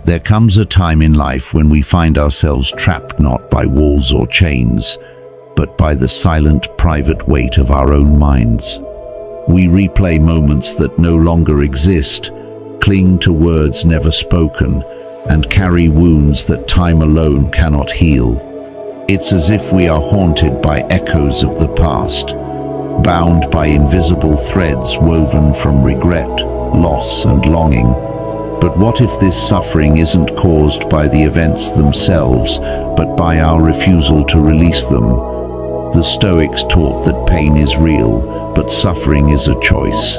There comes a time in life when we find ourselves trapped not by walls or chains, but by the silent, private weight of our own minds. We replay moments that no longer exist, cling to words never spoken, and carry wounds that time alone cannot heal. It's as if we are haunted by echoes of the past, bound by invisible threads woven from regret, loss, and longing. But what if this suffering isn't caused by the events themselves, but by our refusal to release them? The Stoics taught that pain is real, but suffering is a choice.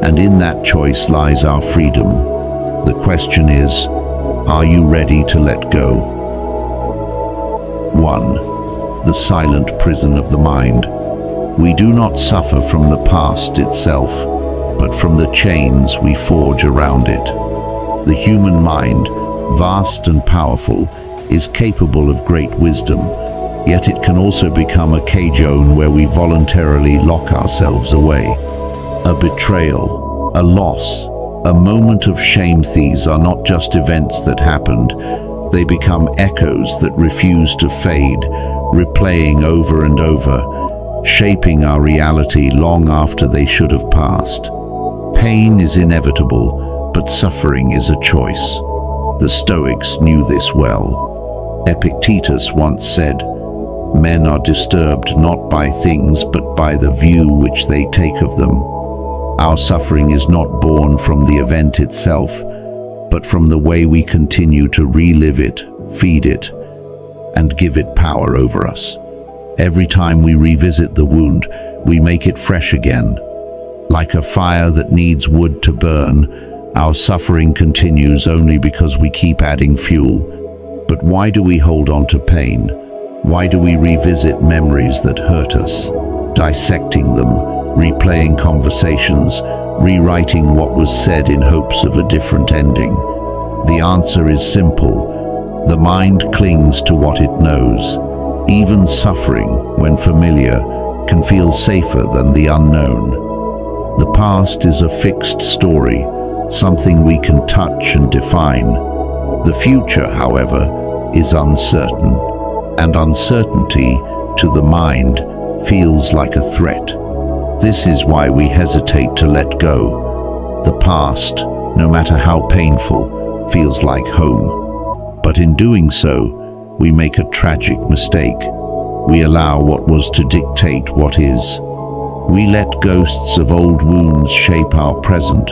And in that choice lies our freedom. The question is, are you ready to let go? 1. The silent prison of the mind. We do not suffer from the past itself, but from the chains we forge around it. The human mind, vast and powerful, is capable of great wisdom, yet it can also become a cage zone where we voluntarily lock ourselves away. A betrayal, a loss, a moment of shame. These are not just events that happened, they become echoes that refuse to fade, replaying over and over, shaping our reality long after they should have passed. Pain is inevitable, but suffering is a choice. The Stoics knew this well. Epictetus once said, "Men are disturbed not by things but by the view which they take of them." Our suffering is not born from the event itself, but from the way we continue to relive it, feed it, and give it power over us. Every time we revisit the wound, we make it fresh again. Like a fire that needs wood to burn, our suffering continues only because we keep adding fuel. But why do we hold on to pain? Why do we revisit memories that hurt us, dissecting them, replaying conversations, rewriting what was said in hopes of a different ending? The answer is simple. The mind clings to what it knows. Even suffering, when familiar, can feel safer than the unknown. The past is a fixed story, something we can touch and define. The future, however, is uncertain, and uncertainty, to the mind, feels like a threat. This is why we hesitate to let go. The past, no matter how painful, feels like home. But in doing so, we make a tragic mistake. We allow what was to dictate what is. We let ghosts of old wounds shape our present,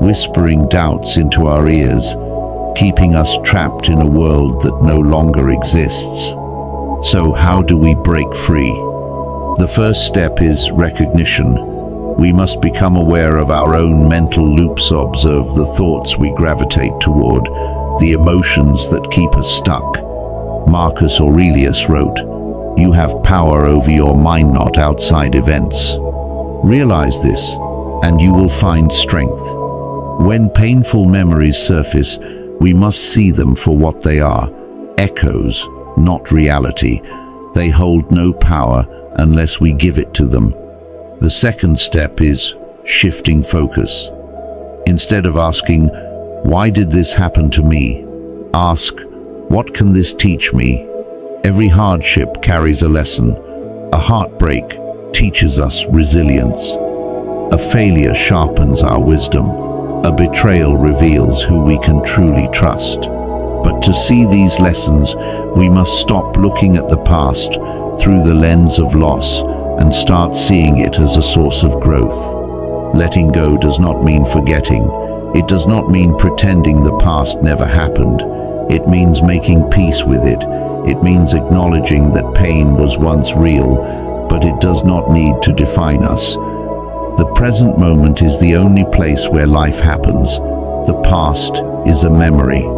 whispering doubts into our ears, keeping us trapped in a world that no longer exists. So how do we break free? The first step is recognition. We must become aware of our own mental loops, observe the thoughts we gravitate toward, the emotions that keep us stuck. Marcus Aurelius wrote, "You have power over your mind, not outside events." Realize this, and you will find strength. When painful memories surface, we must see them for what they are, echoes, not reality. They hold no power unless we give it to them. The second step is shifting focus. Instead of asking, "Why did this happen to me?" ask, "What can this teach me?" Every hardship carries a lesson. A heartbreak teaches us resilience. A failure sharpens our wisdom. A betrayal reveals who we can truly trust. But to see these lessons, we must stop looking at the past through the lens of loss and start seeing it as a source of growth. Letting go does not mean forgetting. It does not mean pretending the past never happened. It means making peace with it. It means acknowledging that pain was once real, but it does not need to define us. The present moment is the only place where life happens. The past is a memory.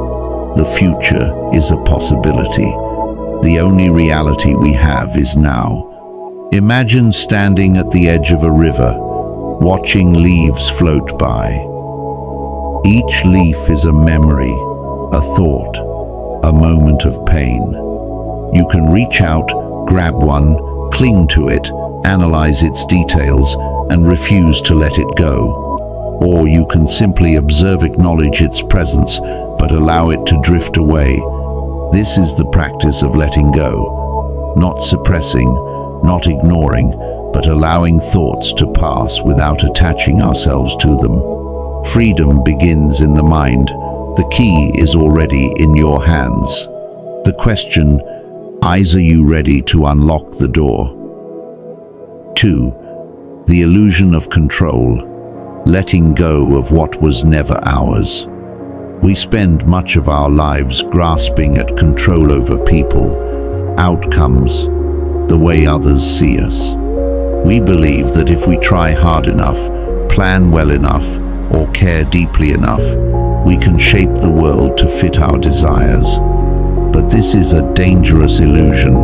The future is a possibility. The only reality we have is now. Imagine standing at the edge of a river, watching leaves float by. Each leaf is a memory, a thought, a moment of pain. You can reach out, grab one, cling to it, analyze its details, and refuse to let it go. Or you can simply observe, acknowledge its presence, but but allow it to drift away. This is the practice of letting go, not suppressing, not ignoring, but allowing thoughts to pass without attaching ourselves to them. Freedom begins in the mind. The key is already in your hands. The question, are you ready to unlock the door? 2. The illusion of control, letting go of what was never ours. We spend much of our lives grasping at control over people, outcomes, the way others see us. We believe that if we try hard enough, plan well enough, or care deeply enough, we can shape the world to fit our desires. But this is a dangerous illusion,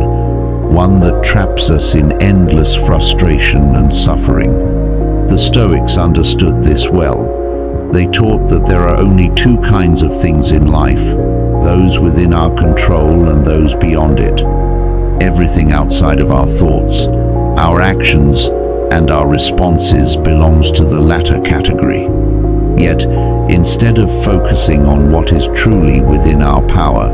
one that traps us in endless frustration and suffering. The Stoics understood this well. They taught that there are only two kinds of things in life, those within our control and those beyond it. Everything outside of our thoughts, our actions, and our responses belongs to the latter category. Yet, instead of focusing on what is truly within our power,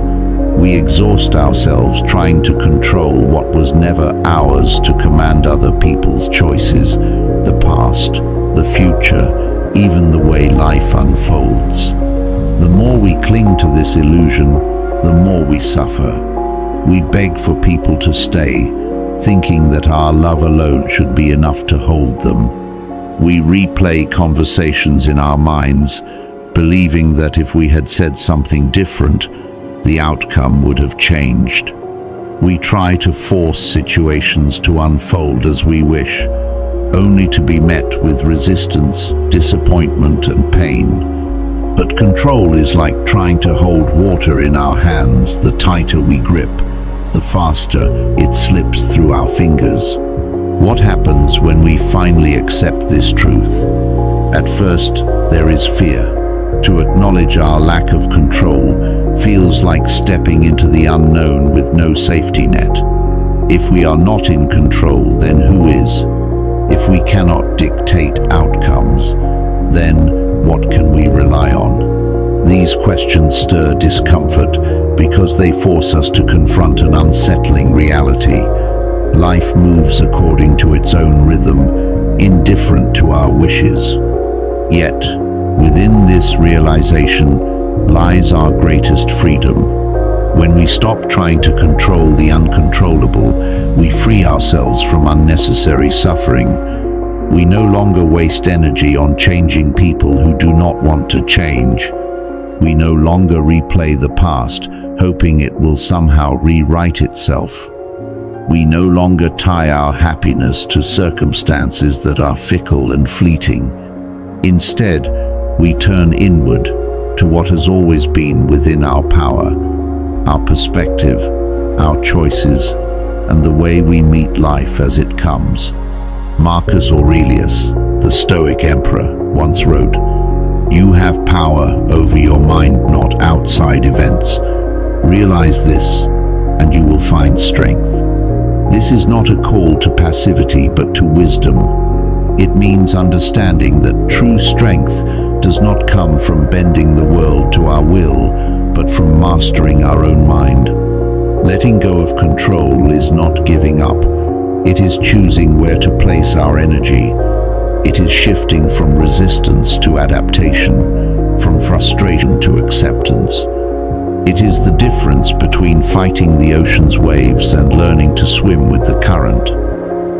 we exhaust ourselves trying to control what was never ours to command other people's choices, the past, the future, even the way life unfolds. The more we cling to this illusion, the more we suffer. We beg for people to stay, thinking that our love alone should be enough to hold them. We replay conversations in our minds, believing that if we had said something different, the outcome would have changed. We try to force situations to unfold as we wish, only to be met with resistance, disappointment, and pain. But control is like trying to hold water in our hands. The tighter we grip, the faster it slips through our fingers. What happens when we finally accept this truth? At first, there is fear. To acknowledge our lack of control feels like stepping into the unknown with no safety net. If we are not in control, then who is? If we cannot dictate outcomes, then what can we rely on? These questions stir discomfort because they force us to confront an unsettling reality. Life moves according to its own rhythm, indifferent to our wishes. Yet, within this realization lies our greatest freedom. When we stop trying to control the uncontrollable, we free ourselves from unnecessary suffering. We no longer waste energy on changing people who do not want to change. We no longer replay the past, hoping it will somehow rewrite itself. We no longer tie our happiness to circumstances that are fickle and fleeting. Instead, we turn inward to what has always been within our power, our perspective, our choices, and the way we meet life as it comes. Marcus Aurelius, the Stoic emperor, once wrote, "You have power over your mind, not outside events. Realize this, and you will find strength." This is not a call to passivity, but to wisdom. It means understanding that true strength does not come from bending the world to our will, but from mastering our own mind. Letting go of control is not giving up. It is choosing where to place our energy. It is shifting from resistance to adaptation, from frustration to acceptance. It is the difference between fighting the ocean's waves and learning to swim with the current.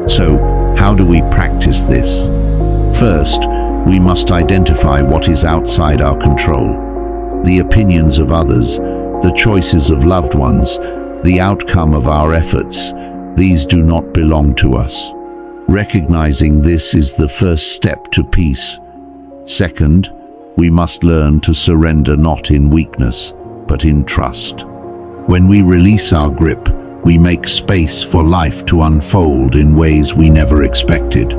So, how do we practice this? First, we must identify what is outside our control. The opinions of others, the choices of loved ones, the outcome of our efforts, these do not belong to us. Recognizing this is the first step to peace. Second, we must learn to surrender not in weakness, but in trust. When we release our grip, we make space for life to unfold in ways we never expected.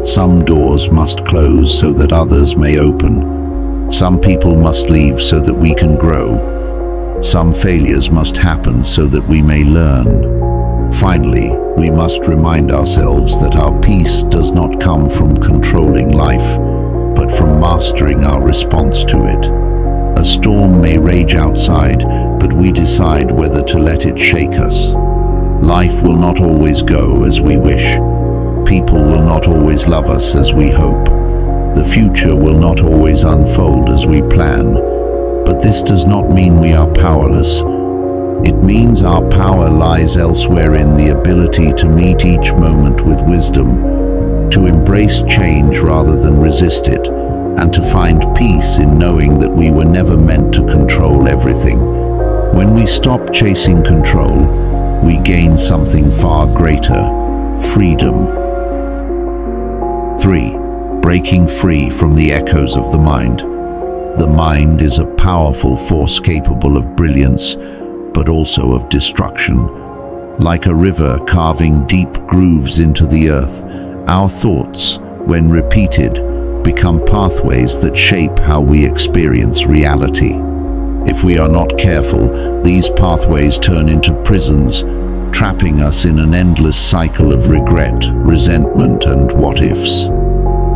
Some doors must close so that others may open. Some people must leave so that we can grow. Some failures must happen so that we may learn. Finally, we must remind ourselves that our peace does not come from controlling life, but from mastering our response to it. A storm may rage outside, but we decide whether to let it shake us. Life will not always go as we wish. People will not always love us as we hope. The future will not always unfold as we plan. But this does not mean we are powerless. It means our power lies elsewhere, in the ability to meet each moment with wisdom, to embrace change rather than resist it, and to find peace in knowing that we were never meant to control everything. When we stop chasing control, we gain something far greater: freedom. 3. Breaking free from the echoes of the mind. The mind is a powerful force capable of brilliance, but also of destruction. Like a river carving deep grooves into the earth, our thoughts, when repeated, become pathways that shape how we experience reality. If we are not careful, these pathways turn into prisons, trapping us in an endless cycle of regret, resentment, and what-ifs.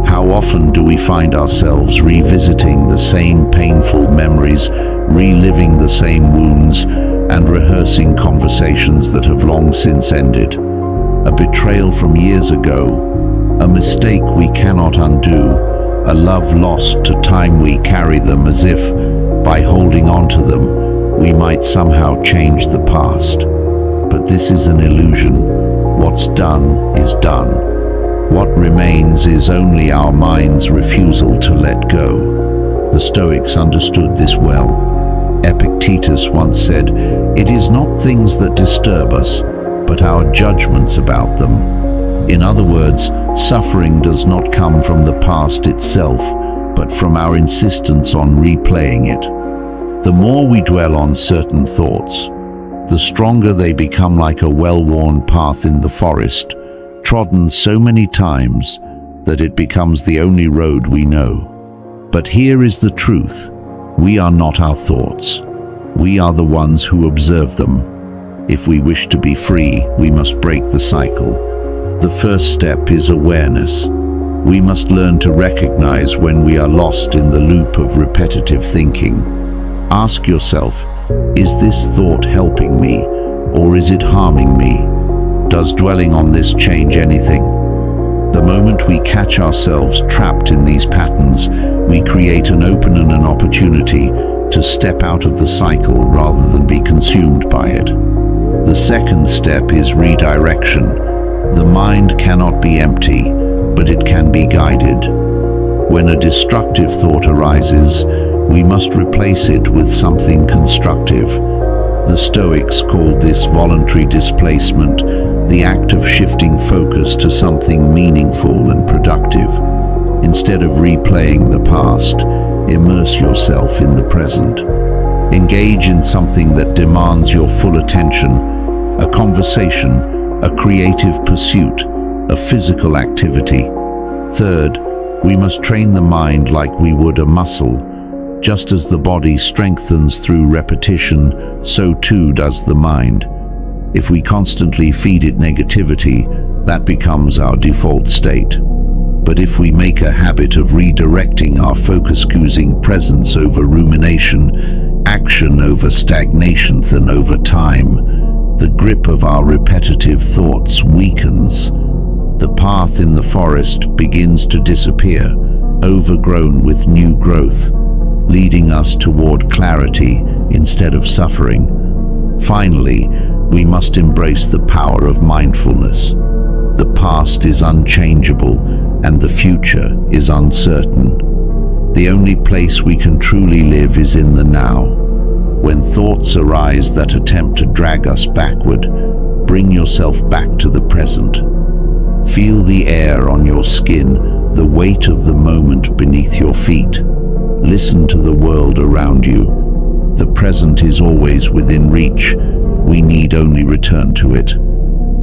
How often do we find ourselves revisiting the same painful memories, reliving the same wounds, and rehearsing conversations that have long since ended? A betrayal from years ago, a mistake we cannot undo, a love lost to time. We carry them as if, by holding on to them, we might somehow change the past. But this is an illusion. What's done is done. What remains is only our mind's refusal to let go. The Stoics understood this well. Epictetus once said, "It is not things that disturb us, but our judgments about them." In other words, suffering does not come from the past itself, but from our insistence on replaying it. The more we dwell on certain thoughts, the stronger they become, like a well-worn path in the forest, trodden so many times that it becomes the only road we know. But here is the truth. We are not our thoughts. We are the ones who observe them. If we wish to be free, we must break the cycle. The first step is awareness. We must learn to recognize when we are lost in the loop of repetitive thinking. Ask yourself, is this thought helping me, or is it harming me? Does dwelling on this change anything? The moment we catch ourselves trapped in these patterns, we create an opening, an opportunity to step out of the cycle rather than be consumed by it. The second step is redirection. The mind cannot be empty, but it can be guided. When a destructive thought arises, we must replace it with something constructive. The Stoics called this voluntary displacement, the act of shifting focus to something meaningful and productive. Instead of replaying the past, immerse yourself in the present. Engage in something that demands your full attention: a conversation, a creative pursuit, a physical activity. Third, we must train the mind like we would a muscle. Just as the body strengthens through repetition, so too does the mind. If we constantly feed it negativity, that becomes our default state. But if we make a habit of redirecting our focus, choosing presence over rumination, action over stagnation, then over time, the grip of our repetitive thoughts weakens. The path in the forest begins to disappear, overgrown with new growth, leading us toward clarity instead of suffering. Finally, we must embrace the power of mindfulness. The past is unchangeable and the future is uncertain. The only place we can truly live is in the now. When thoughts arise that attempt to drag us backward, bring yourself back to the present. Feel the air on your skin, the weight of the moment beneath your feet. Listen to the world around you. The present is always within reach. We need only return to it.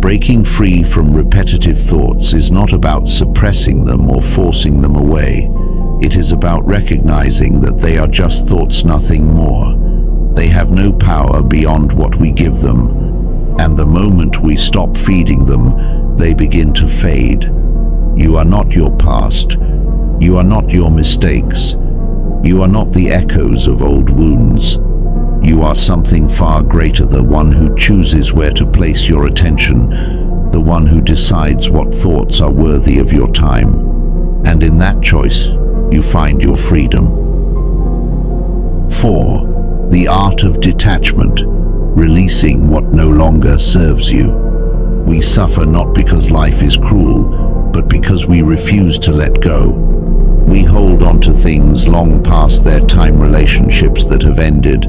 Breaking free from repetitive thoughts is not about suppressing them or forcing them away. It is about recognizing that they are just thoughts, nothing more. They have no power beyond what we give them. And the moment we stop feeding them, they begin to fade. You are not your past. You are not your mistakes. You are not the echoes of old wounds. You are something far greater, the one who chooses where to place your attention, the one who decides what thoughts are worthy of your time. And in that choice, you find your freedom. 4. The art of detachment, releasing what no longer serves you. We suffer not because life is cruel, but because we refuse to let go. We hold on to things long past their time, relationships that have ended,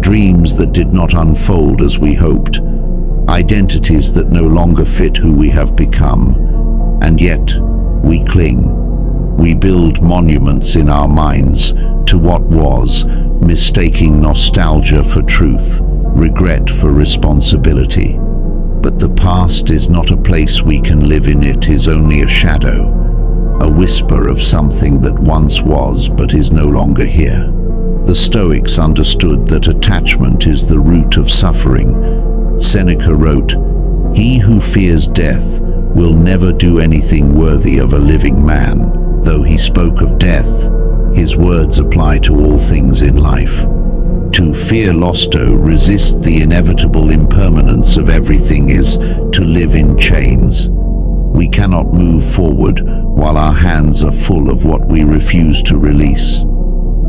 dreams that did not unfold as we hoped, identities that no longer fit who we have become. And yet, we cling. We build monuments in our minds to what was, mistaking nostalgia for truth, regret for responsibility. But the past is not a place we can live in. It is only a shadow, a whisper of something that once was but is no longer here. The Stoics understood that attachment is the root of suffering. Seneca wrote, "He who fears death will never do anything worthy of a living man." Though he spoke of death, his words apply to all things in life. To fear losto, resist the inevitable impermanence of everything, is to live in chains. We cannot move forward while our hands are full of what we refuse to release.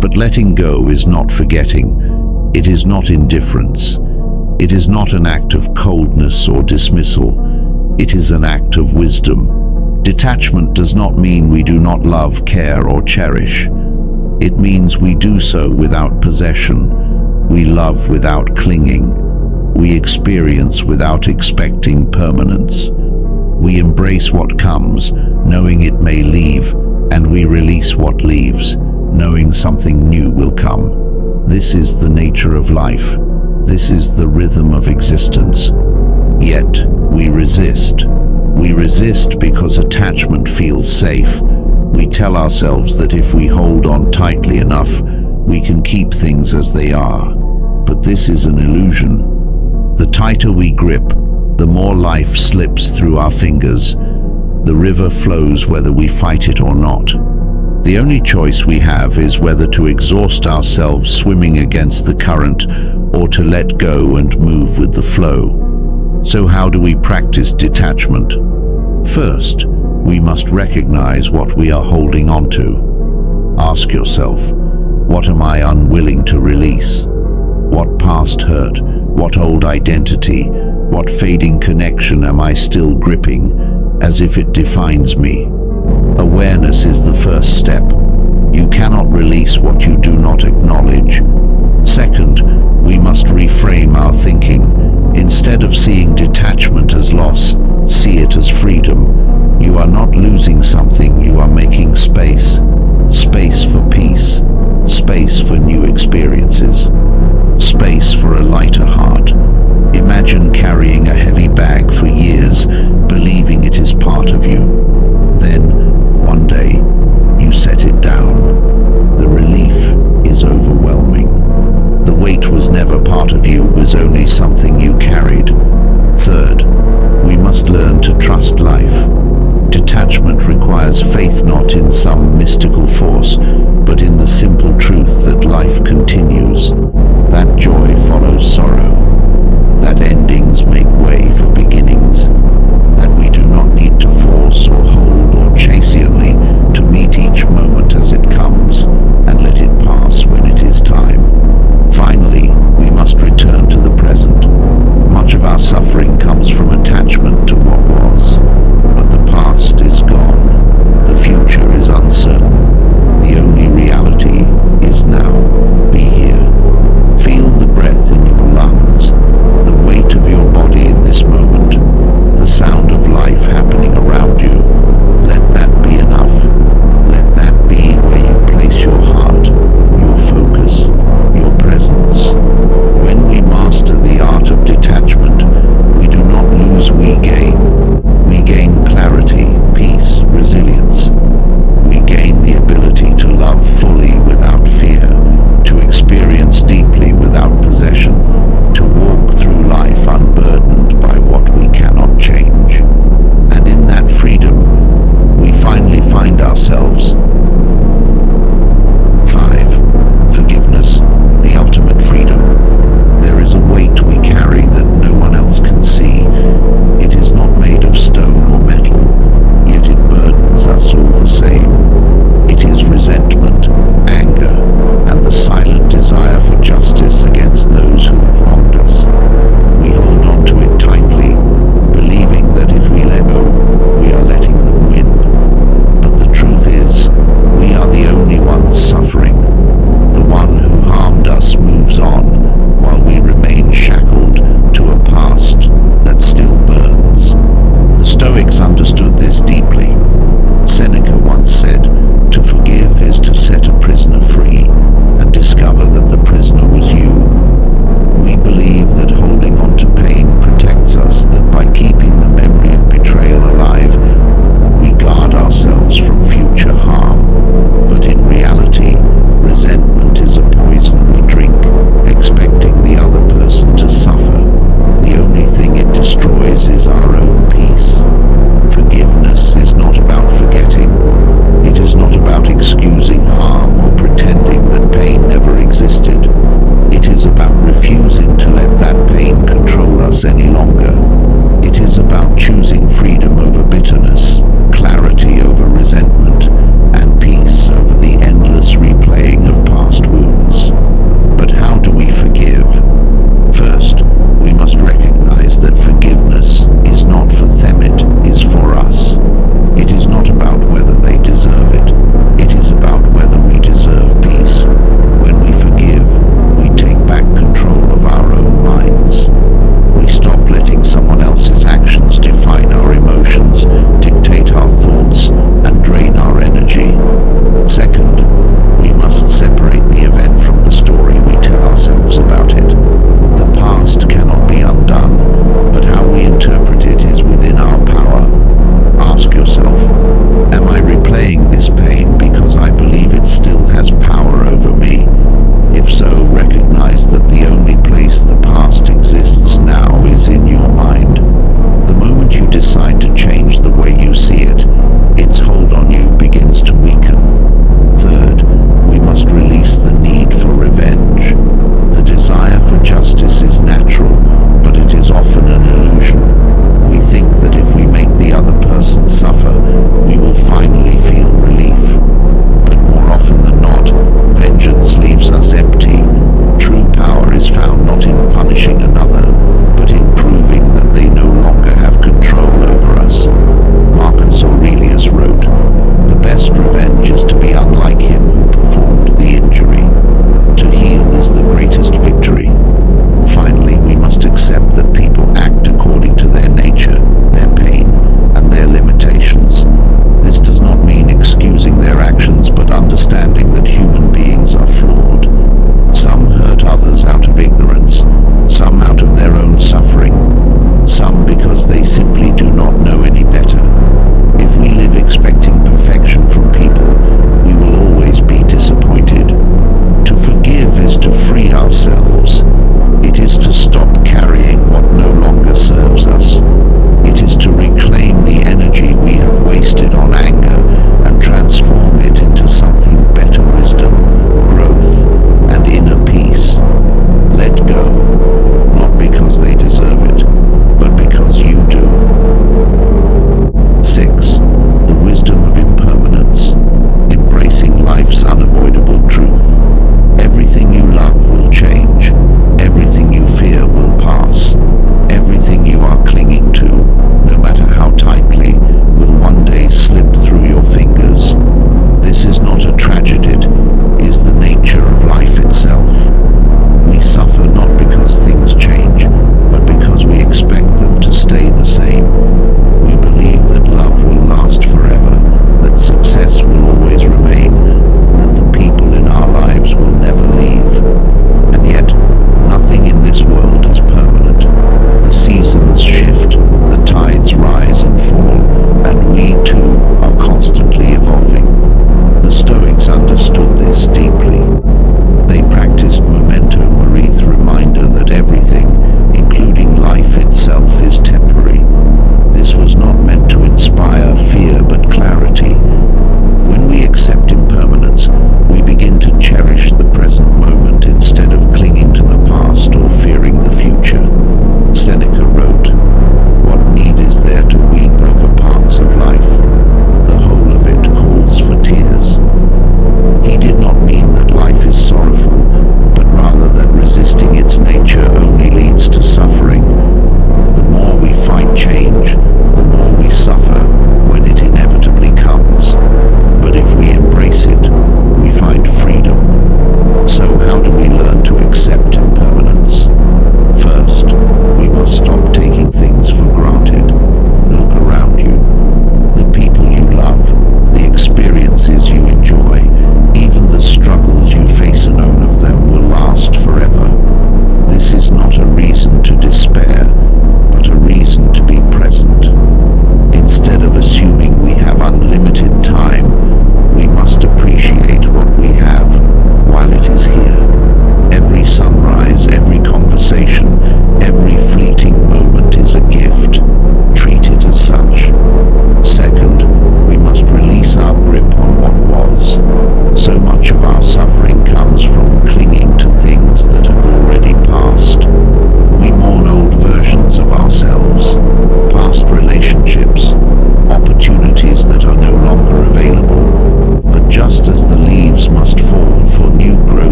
But letting go is not forgetting. It is not indifference. It is not an act of coldness or dismissal. It is an act of wisdom. Detachment does not mean we do not love, care, or cherish. It means we do so without possession. We love without clinging. We experience without expecting permanence. We embrace what comes, knowing it may leave, and we release what leaves, knowing something new will come. This is the nature of life. This is the rhythm of existence. Yet, we resist. We resist because attachment feels safe. We tell ourselves that if we hold on tightly enough, we can keep things as they are. But this is an illusion. The tighter we grip, the more life slips through our fingers. The river flows whether we fight it or not. The only choice we have is whether to exhaust ourselves swimming against the current or to let go and move with the flow. So how do we practice detachment? First, we must recognize what we are holding on to. Ask yourself, what am I unwilling to release? What past hurt? What old identity? What fading connection am I still gripping, as if it defines me? Awareness is the first step. You cannot release what you do not acknowledge.